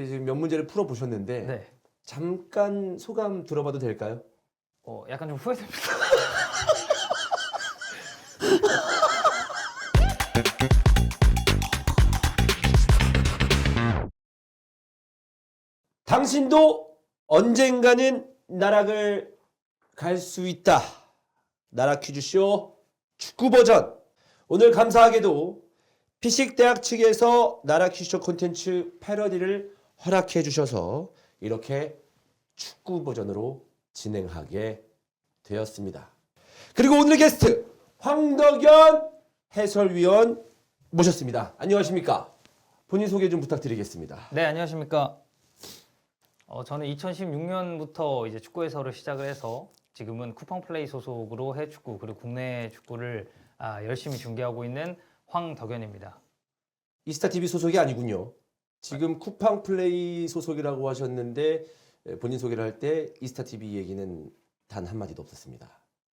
지금 몇 문제를 풀어 보셨는데 네. 잠깐 소감 들어봐도 될까요? 약간 좀 후회됩니다. 당신도 언젠가는 나락을 갈 수 있다. 나락 퀴즈쇼 축구 버전. 오늘 감사하게도 피식대학 측에서 나락 퀴즈쇼 콘텐츠 패러디를 허락해 주셔서 이렇게 축구 버전으로 진행하게 되었습니다. 그리고 오늘의 게스트 황덕연 해설위원 모셨습니다. 안녕하십니까? 본인 소개 좀 부탁드리겠습니다. 네, 안녕하십니까. 저는 2016년부터 이제 축구 해설을 시작을 해서 지금은 쿠팡플레이 소속으로 해외 축구 그리고 국내 축구를 열심히 중계하고 있는 황덕연입니다. 이스타TV 소속이 아니군요. 지금 쿠팡플레이 소속이라고 하셨는데 본인 소개를 할 때 이스타TV 얘기는 단 한마디도 없었습니다.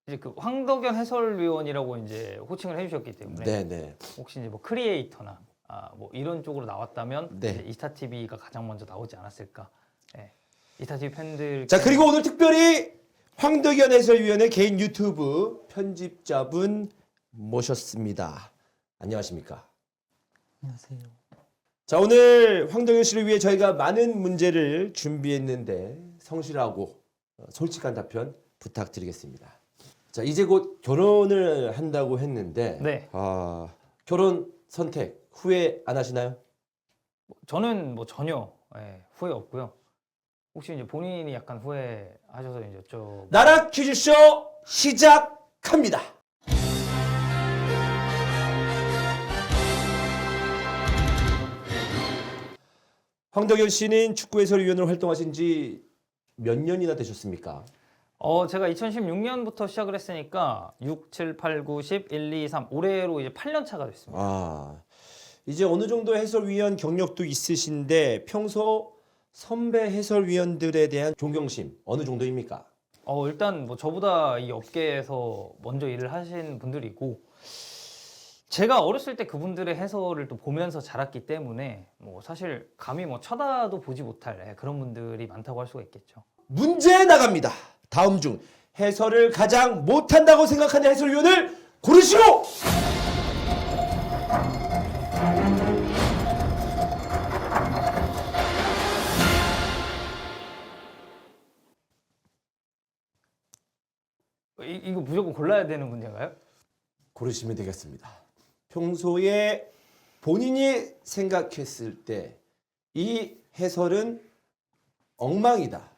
이제 그 황덕연 해설위원이라고 이제 호칭을 해주셨기 때문에 네네. 혹시 이제 뭐 크리에이터나 뭐 이런 쪽으로 나왔다면 네. 이제 이스타TV가 가장 먼저 나오지 않았을까. 네. 이스타TV 팬들. 자, 그리고 오늘 특별히 황덕연 해설위원의 개인 유튜브 편집자분 모셨습니다. 안녕하십니까? 안녕하세요. 자, 오늘 황덕연 씨를 위해 저희가 많은 문제를 준비했는데 성실하고 솔직한 답변 부탁드리겠습니다. 자, 이제 곧 결혼을 한다고 했는데 네. 결혼 선택 후회 안 하시나요? 저는 뭐 전혀 후회 없고요. 혹시 이제 본인이 약간 후회하셔서 이제 여쭤. 나락 퀴즈쇼 시작합니다. 황덕연 씨는 축구 해설위원으로 활동하신 지 몇 년이나 되셨습니까? 제가 2016년부터 시작을 했으니까 6, 7, 8, 9, 10, 1, 2, 3 올해로 이제 8년 차가 됐습니다. 이제 어느 정도 해설위원 경력도 있으신데 평소 선배 해설위원들에 대한 존경심 어느 정도입니까? 일단 뭐 저보다 이 업계에서 먼저 일을 하신 분들이 있고 제가 어렸을 때 그분들의 해설을 또 보면서 자랐기 때문에 뭐 사실 감히 뭐 쳐다도 보지 못할 그런 분들이 많다고 할 수가 있겠죠. 문제 나갑니다. 다음 중 해설을 가장 못한다고 생각하는 해설위원을 고르시오! 이거 무조건 골라야 되는 문제인가요? 고르시면 되겠습니다. 평소에 본인이 생각했을 때 이 해설은 엉망이다.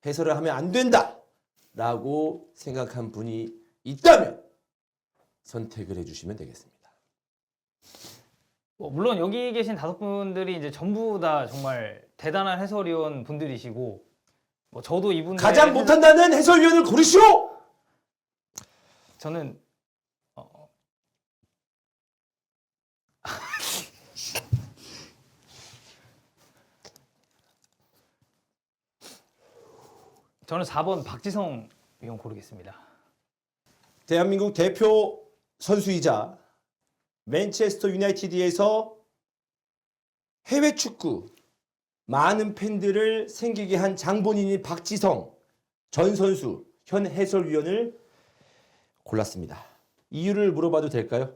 해설을 하면 안 된다. 라고 생각한 분이 있다면 선택을 해주시면 되겠습니다. 물론 여기 계신 5분들이 이제 전부 다 정말 대단한 해설위원 분들이시고 뭐 저도 이분들 가장 못한다는 해설위원을 고르시오! 저는 저는 4번 박지성 위원 고르겠습니다. 대한민국 대표 선수이자 맨체스터 유나이티드에서 해외 축구 많은 팬들을 생기게 한 장본인인 박지성 전 선수 현 해설위원을 골랐습니다. 이유를 물어봐도 될까요?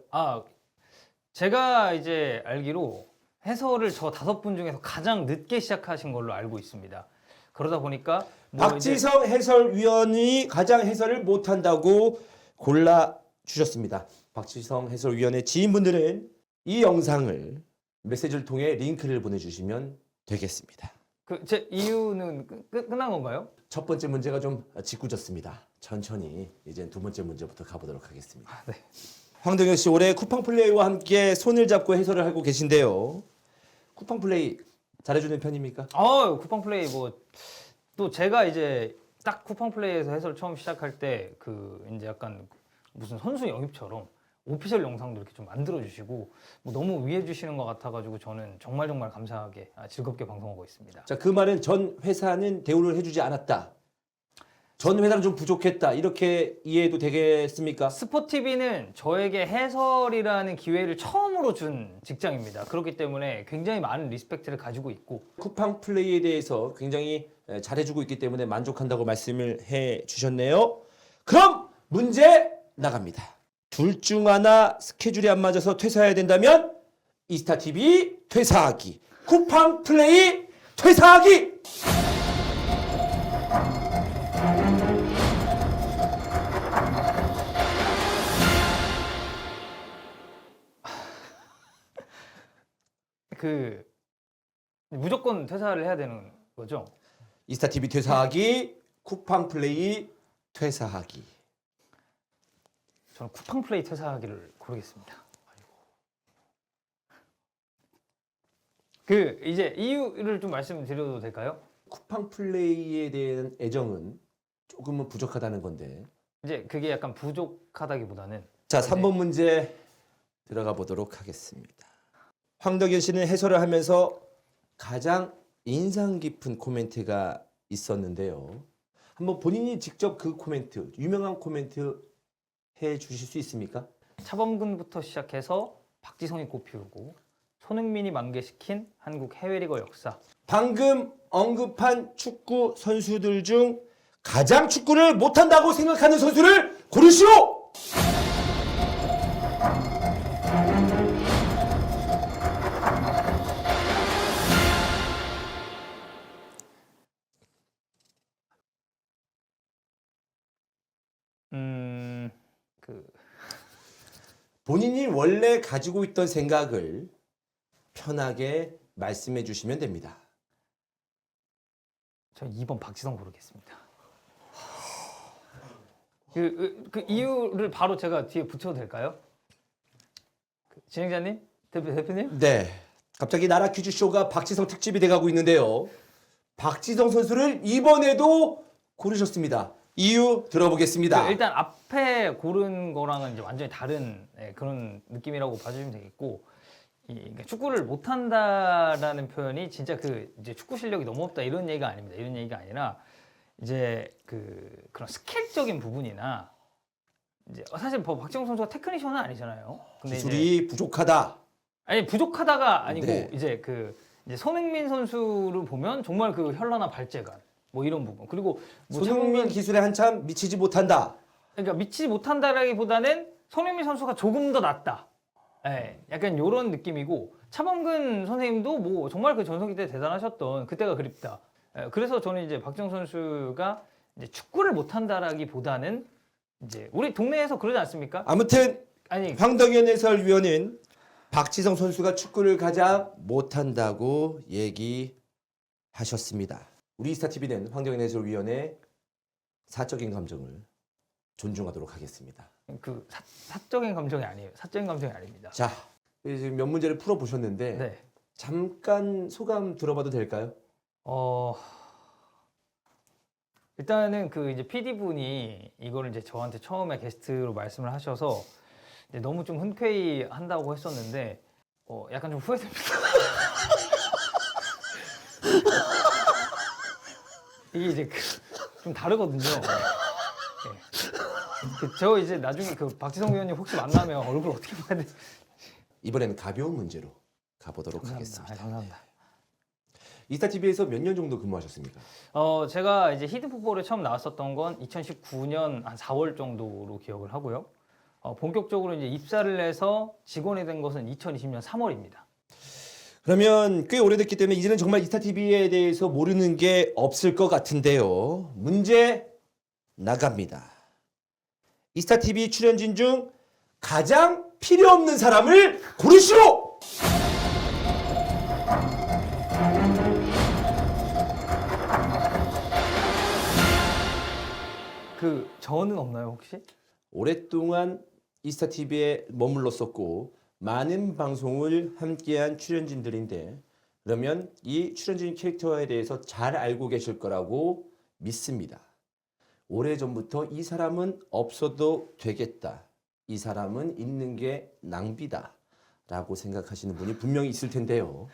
제가 이제 알기로 해설을 저 5분 중에서 가장 늦게 시작하신 걸로 알고 있습니다. 그러다 보니까 박지성 해설위원이 가장 해설을 못한다고 골라주셨습니다. 박지성 해설위원의 지인분들은 이 영상을 메시지를 통해 링크를 보내주시면 되겠습니다. 제 이유는 끝난 건가요? 첫 번째 문제가 좀 짓궂었습니다. 천천히 이제 두 번째 문제부터 가보도록 하겠습니다. 네. 황덕연 씨 올해 쿠팡플레이와 함께 손을 잡고 해설을 하고 계신데요. 쿠팡플레이 잘해주는 편입니까? 쿠팡플레이 또 제가 이제 딱 쿠팡플레이에서 해설 처음 시작할 때 이제 약간 무슨 선수 영입처럼 오피셜 영상도 이렇게 좀 만들어 주시고 너무 위해 주시는 것 같아가지고 저는 정말 감사하게 즐겁게 방송하고 있습니다. 자, 그 말은 전 회사는 대우를 해주지 않았다. 전 회사는 좀 부족했다. 이렇게 이해해도 되겠습니까? 스포티비는 저에게 해설이라는 기회를 처음으로 준 직장입니다. 그렇기 때문에 굉장히 많은 리스펙트를 가지고 있고 쿠팡 플레이에 대해서 굉장히 잘해주고 있기 때문에 만족한다고 말씀을 해주셨네요. 그럼 문제 나갑니다. 둘 중 하나 스케줄이 안 맞아서 퇴사해야 된다면 이스타TV 퇴사하기, 쿠팡 플레이 퇴사하기. 그 무조건 퇴사를 해야 되는 거죠. 이스타TV 퇴사하기, 쿠팡 플레이 퇴사하기. 저는 쿠팡 플레이 퇴사하기를 고르겠습니다. 그 이제 이유를 좀 말씀드려도 될까요? 쿠팡 플레이에 대한 애정은 조금은 부족하다는 건데. 이제 그게 약간 부족하다기보다는 자, 3번 문제 들어가 보도록 하겠습니다. 황덕현 씨는 해설을 하면서 가장 인상 깊은 코멘트가 있었는데요. 한번 본인이 직접 그 코멘트, 유명한 코멘트 해 주실 수 있습니까? 차범근부터 시작해서 박지성이 꽃피우고 손흥민이 만개시킨 한국 해외리거 역사. 방금 언급한 축구 선수들 중 가장 축구를 못한다고 생각하는 선수를 고르시오! 그 본인이 원래 가지고 있던 생각을 편하게 말씀해 주시면 됩니다. 저 2번 박지성 고르겠습니다. 그 이유를 바로 제가 뒤에 붙여도 될까요? 진행자님, 대표님? 네. 갑자기 나라 퀴즈쇼가 박지성 특집이 돼가고 있는데요. 박지성 선수를 이번에도 고르셨습니다. 이유 들어보겠습니다. 일단 앞에 고른 거랑은 이제 완전히 다른 그런 느낌이라고 봐주시면 되겠고, 그러니까 축구를 못한다라는 표현이 진짜 그 이제 축구 실력이 너무 없다 이런 얘기가 아닙니다. 이런 얘기가 아니라 이제 그런 스킬적인 부분이나 이제 사실 박지성 선수가 테크니션은 아니잖아요. 근데 기술이 부족하다. 아니 부족하다가 아니고 네. 이제 이제 손흥민 선수를 보면 정말 그 현란한 발재간 뭐 이런 부분 그리고 뭐 손흥민 기술에 한참 미치지 못한다. 그러니까 미치지 못한다라기보다는 손흥민 선수가 조금 더 낫다. 예, 약간 이런 느낌이고 차범근 선생님도 뭐 정말 그 전성기 때 대단하셨던 그때가 그립다. 예, 그래서 저는 이제 박지성 선수가 이제 축구를 못한다라기보다는 이제 우리 동네에서 그러지 않습니까? 아무튼 아니 황덕현 해설위원은 박지성 선수가 축구를 가장 못한다고 얘기하셨습니다. 우리 스타TV는 황덕현 해설위원의 사적인 감정을 존중하도록 하겠습니다. 그 사적인 감정이 아니에요. 사적인 감정이 아닙니다. 자, 이제 몇 문제를 풀어보셨는데 네. 잠깐 소감 들어봐도 될까요? 일단은 그 이제 PD 분이 이거를 이제 저한테 처음에 게스트로 말씀을 하셔서 이제 너무 좀 흔쾌히 한다고 했었는데 약간 좀 후회됩니다. 이게 이제 좀 다르거든요. 네. 저 이제 나중에 그 박지성 위원님 혹시 만나면 얼굴 어떻게 봐야 돼? 이번에는 가벼운 문제로 가보도록 하겠습니다. 감사합니다. 이스타TV에서 몇 년 정도 근무하셨습니까? 제가 이제 히든풋볼에 처음 나왔었던 건 2019년 한 4월 정도로 기억을 하고요. 본격적으로 이제 입사를 해서 직원이 된 것은 2020년 3월입니다. 그러면 꽤 오래됐기 때문에 이제는 정말 이스타TV에 대해서 모르는 게 없을 것 같은데요. 문제 나갑니다. 이스타TV 출연진 중 가장 필요 없는 사람을 고르시오! 저는 없나요 혹시? 오랫동안 이스타TV에 머물렀었고 많은 방송을 함께한 출연진들인데 그러면 이 출연진 캐릭터에 대해서 잘 알고 계실 거라고 믿습니다. 오래전부터 이 사람은 없어도 되겠다. 이 사람은 있는 게 낭비다. 라고 생각하시는 분이 분명히 있을 텐데요.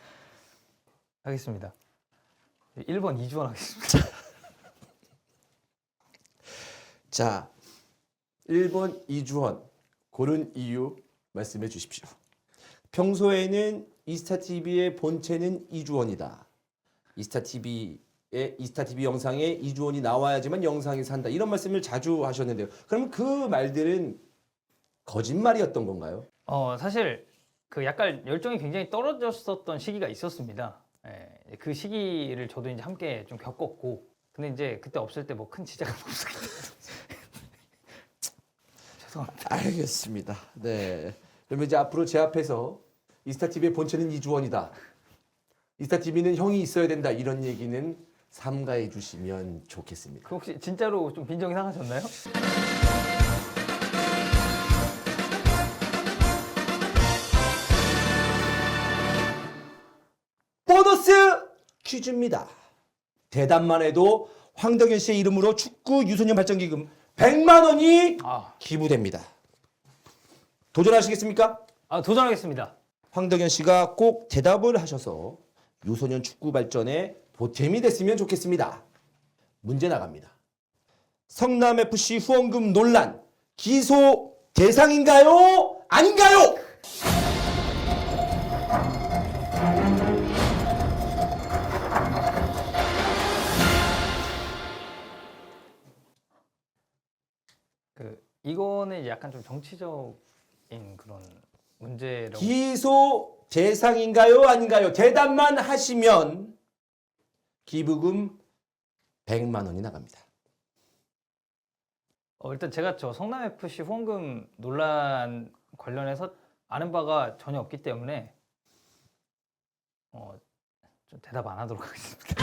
하겠습니다. 1번 이주원 하겠습니다. 자, 1번 이주원 고른 이유 말씀해 주십시오. 평소에는 이스타TV의 본체는 이주원이다. 이스타TV 영상에 이주원이 나와야지만 영상이 산다. 이런 말씀을 자주 하셨는데요. 그럼 그 말들은 거짓말이었던 건가요? 사실 그 약간 열정이 굉장히 떨어졌었던 시기가 있었습니다. 예, 그 시기를 저도 이제 함께 좀 겪었고, 근데 이제 그때 없을 때 뭐 큰 지장은 없었기 때문에 죄송합니다. 알겠습니다. 네. 그러면 이제 앞으로 제 앞에서 이스타TV의 본체는 이주원이다. 이스타TV는 형이 있어야 된다. 이런 얘기는 삼가해 주시면 좋겠습니다. 그 혹시 진짜로 좀 빈정이 상하셨나요? 보너스 퀴즈입니다. 대답만 해도 황덕현 씨의 이름으로 축구 유소년 발전기금 100만 원이 기부됩니다. 도전하시겠습니까? 도전하겠습니다. 황덕현 씨가 꼭 대답을 하셔서 유소년 축구 발전에 보탬이 됐으면 좋겠습니다. 문제 나갑니다. 성남FC 후원금 논란 기소 대상인가요? 아닌가요? 이거는 약간 좀 정치적인 그런 문제라고. 기소 대상인가요? 아닌가요? 대답만 하시면 기부금 100만 원이 나갑니다. 일단 제가 저 성남FC 후원금 논란 관련해서 아는 바가 전혀 없기 때문에 좀 대답 안 하도록 하겠습니다.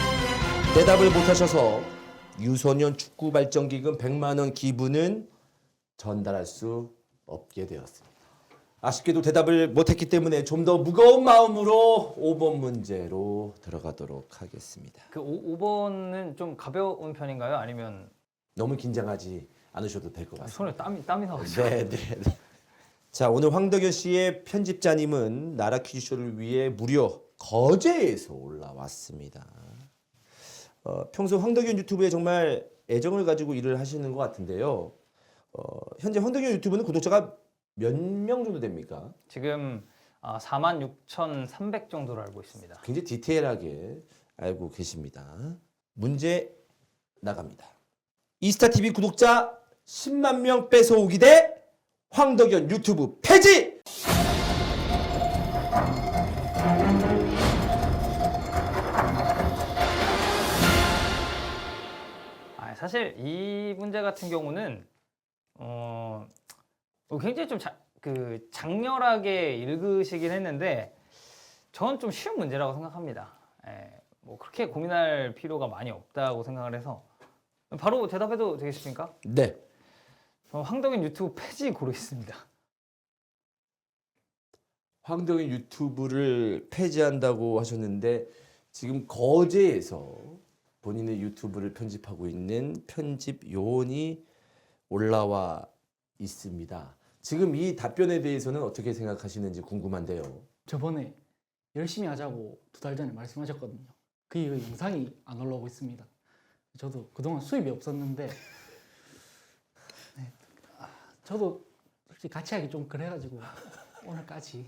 대답을 못하셔서 유소년 축구 발전기금 100만 원 기부는 전달할 수 없게 되었습니다. 아쉽게도 대답을 못했기 때문에 좀 더 무거운 마음으로 5번 문제로 들어가도록 하겠습니다. 그 5번은 좀 가벼운 편인가요? 아니면 너무 긴장하지 않으셔도 될 것 같습니다. 손에 땀이 나고 있어요. 네. 자, 오늘 황덕현 씨의 편집자님은 나라 퀴즈쇼를 위해 무려 거제에서 올라왔습니다. 평소 황덕현 유튜브에 정말 애정을 가지고 일을 하시는 것 같은데요. 현재 황덕현 유튜브는 구독자가 몇 명 정도 됩니까? 지금 46,300 정도로 알고 있습니다. 굉장히 디테일하게 알고 계십니다. 문제 나갑니다. 이스타TV 구독자 10만 명 뺏어오기 대 황덕현 유튜브 폐지! 사실 이 문제 같은 경우는 굉장히 좀 장렬하게 읽으시긴 했는데 저는 좀 쉬운 문제라고 생각합니다. 뭐 그렇게 고민할 필요가 많이 없다고 생각을 해서 바로 대답해도 되겠습니까? 네. 황덕현 유튜브 폐지 고르겠습니다. 황덕현 유튜브를 폐지한다고 하셨는데 지금 거제에서 본인의 유튜브를 편집하고 있는 편집 요원이 올라와 있습니다. 지금 이 답변에 대해서는 어떻게 생각하시는지 궁금한데요. 저번에 열심히 하자고 2달 전에 말씀하셨거든요. 그 이후 영상이 안 올라오고 있습니다. 저도 그동안 수입이 없었는데 저도 솔직히 같이 하기 좀 그래가지고 오늘까지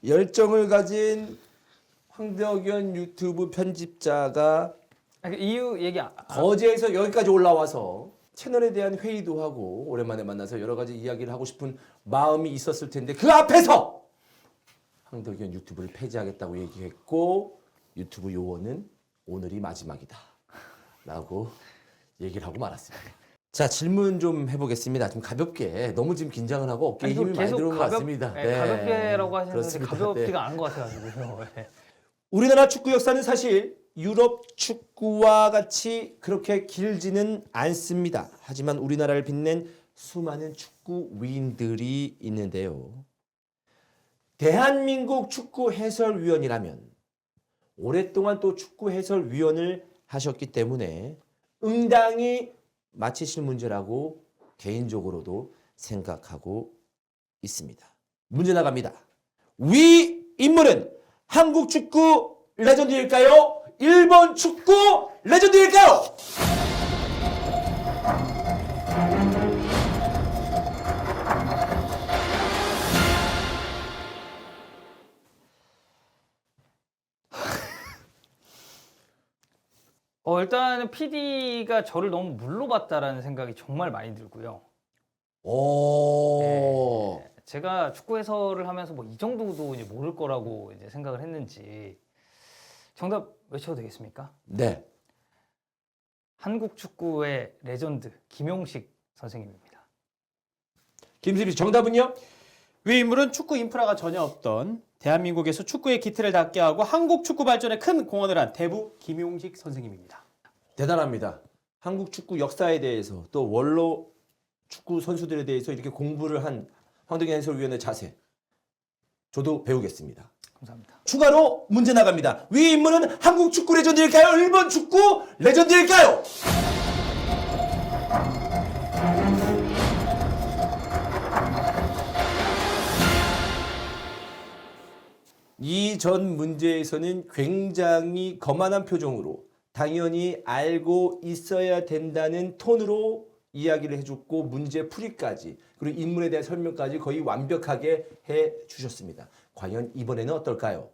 열정을 가진 황덕현 유튜브 편집자가 이유 얘기 거제에서 여기까지 올라와서 채널에 대한 회의도 하고 오랜만에 만나서 여러 가지 이야기를 하고 싶은 마음이 있었을 텐데 그 앞에서 황덕현 유튜브를 폐지하겠다고 얘기했고 유튜브 요원은 오늘이 마지막이다 라고 얘기를 하고 말았습니다. 자, 질문 좀 해보겠습니다. 좀 가볍게 너무 지금 긴장을 하고 어깨에 힘이 많이 들어온 것 같습니다. 가볍게라고 하시는데 그렇습니다. 가볍지가 않은 것 같아가지고요. 우리나라 축구 역사는 사실 유럽 축구와 같이 그렇게 길지는 않습니다. 하지만 우리나라를 빛낸 수많은 축구 위인들이 있는데요. 대한민국 축구 해설위원이라면 오랫동안 또 축구 해설위원을 하셨기 때문에 응당히 맞히실 문제라고 개인적으로도 생각하고 있습니다. 문제 나갑니다. 위 인물은 한국 축구 레전드일까요? 일본 축구 레전드일까요? 일단은 PD가 저를 너무 물러봤다라는 생각이 정말 많이 들고요. 오. 제가 축구 해설을 하면서 뭐 이 정도도 이제 모를 거라고 이제 생각을 했는지 정답 외쳐도 되겠습니까? 네. 한국 축구의 레전드 김용식 선생님입니다. 김수빈 씨 정답은요? 위 인물은 축구 인프라가 전혀 없던 대한민국에서 축구의 기틀을 닦게 하고 한국 축구 발전에 큰 공헌을 한 대부 김용식 선생님입니다. 대단합니다. 한국 축구 역사에 대해서 또 원로 축구 선수들에 대해서 이렇게 공부를 한 황덕현 해설위원의 자세. 저도 배우겠습니다. 감사합니다. 추가로 문제 나갑니다. 위 인물은 한국 축구 레전드일까요? 일본 축구 레전드일까요? 이 전 문제에서는 굉장히 거만한 표정으로 당연히 알고 있어야 된다는 톤으로 이야기를 해줬고 문제 풀이까지 그리고 인물에 대한 설명까지 거의 완벽하게 해주셨습니다. 과연 이번에는 어떨까요?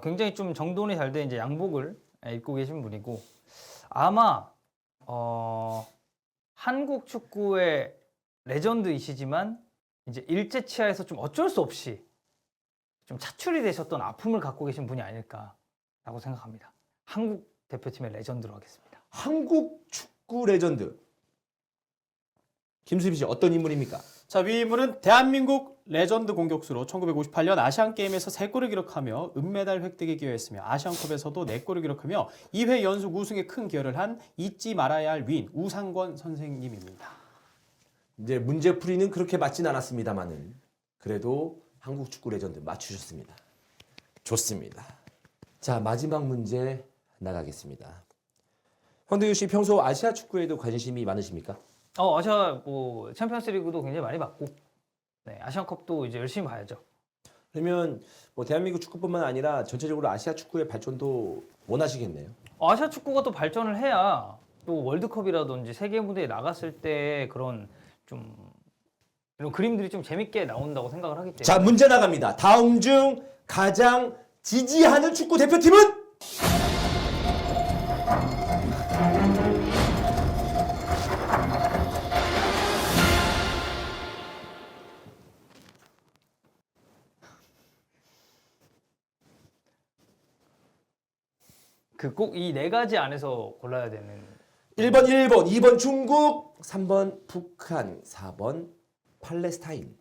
굉장히 좀 정돈이 잘 된 이제 양복을 입고 계신 분이고 아마 한국 축구의 레전드이시지만 이제 일제치하에서 좀 어쩔 수 없이 좀 차출이 되셨던 아픔을 갖고 계신 분이 아닐까라고 생각합니다. 한국 대표팀의 레전드로 하겠습니다. 한국 축구 레전드. 김수빈 씨 어떤 인물입니까? 자, 위 인물은 대한민국 레전드 공격수로 1958년 아시안게임에서 3골을 기록하며 은메달 획득에 기여했으며 아시안컵에서도 4골을 기록하며 2회 연속 우승에 큰 기여를 한 잊지 말아야 할 위인 우상권 선생님입니다. 이제 문제 풀이는 그렇게 맞진 않았습니다만은 그래도 한국 축구 레전드 맞추셨습니다. 좋습니다. 자, 마지막 문제 나가겠습니다. 황동윤 씨 평소 아시아 축구에도 관심이 많으십니까? 아시아 뭐 챔피언스리그도 굉장히 많이 봤고, 네, 아시안컵도 이제 열심히 봐야죠. 그러면 뭐 대한민국 축구뿐만 아니라 전체적으로 아시아 축구의 발전도 원하시겠네요. 아시아 축구가 또 발전을 해야 또 월드컵이라든지 세계 무대에 나갔을 때 그런 좀 이런 그림들이 좀 재밌게 나온다고 생각을 하기 때문에. 자, 문제 나갑니다. 다음 중 가장 지지하는 축구 대표팀은? 그 꼭 이 네 가지 안에서 골라야 되는. 1번 일본, 2번 중국, 3번 북한, 4번 팔레스타인.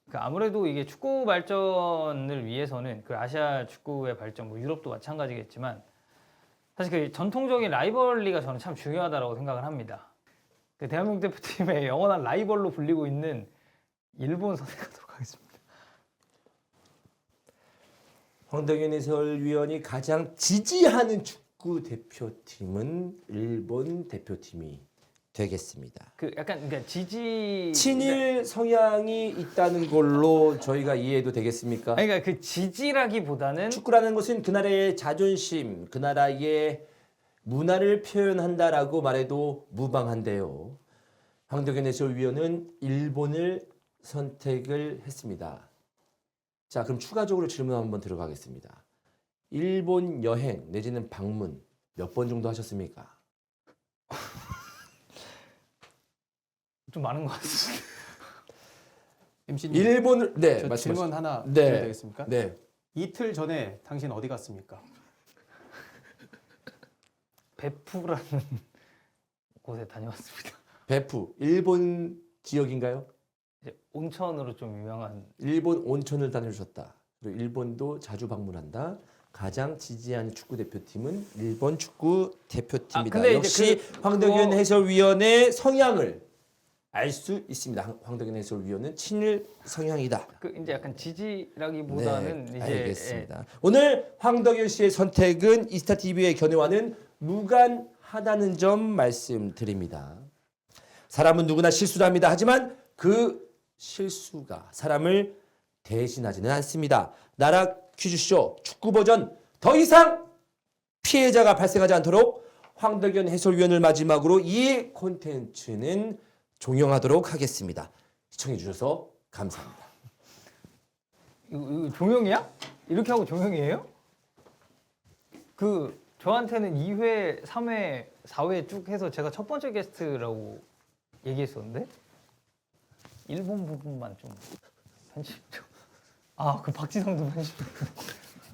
그 아무래도 이게 축구 발전을 위해서는 그 아시아 축구의 발전, 뭐 유럽도 마찬가지겠지만 사실 그 전통적인 라이벌리가 저는 참 중요하다고 생각을 합니다. 그 대한민국 대표팀의 영원한 라이벌로 불리고 있는 일본 선택하도록 하겠습니다. 황덕현 해설위원이 가장 지지하는 축구 대표팀은 일본 대표팀이 되겠습니다. 그 약간 그러니까 지지 친일 성향이 있다는 걸로 저희가 이해해도 되겠습니까? 아니, 그러니까 그 지지라기보다는 축구라는 것은 그 나라의 자존심, 그 나라의 문화를 표현한다라고 말해도 무방한데요. 황덕현 해설위원은 일본을 선택을 했습니다. 자, 그럼 추가적으로 질문 한번 들어가겠습니다. 일본 여행 내지는 방문 몇 번 정도 하셨습니까? 좀 많은 것 같습니다. MC님, 일본을 네, 저 말씀하세요. 질문 하나 네. 드려도 되겠습니까? 네. 이틀 전에 당신 어디 갔습니까? 베푸라는 곳에 다녀왔습니다. 베푸, 일본 지역인가요? 이제 온천으로 좀 유명한. 일본 온천을 다녀오셨다. 그리고 일본도 자주 방문한다. 가장 지지하는 축구 대표팀은 일본 축구 대표팀이다. 근데 역시 이제 황덕현 그거- 해설위원의 성향을 알 수 있습니다. 황덕현 해설위원은 친일 성향이다. 그 이제 약간 지지라기보다는 네, 이제 알겠습니다. 오늘 황덕현 씨의 선택은 이스타 TV의 견해와는 무관하다는 점 말씀드립니다. 사람은 누구나 실수를 합니다. 하지만 그 실수가 사람을 대신하지는 않습니다. 나라 퀴즈쇼 축구 버전 더 이상 피해자가 발생하지 않도록 황덕현 해설위원을 마지막으로 이 콘텐츠는 종영하도록 하겠습니다. 시청해 주셔서 감사합니다. 이거 종영이야? 이렇게 하고 종영이에요? 그 저한테는 2회, 3회, 4회 쭉 해서 제가 첫 번째 게스트라고 얘기했었는데 일본 부분만 좀 편집 좀. 아, 그 박지성도 편집 좀.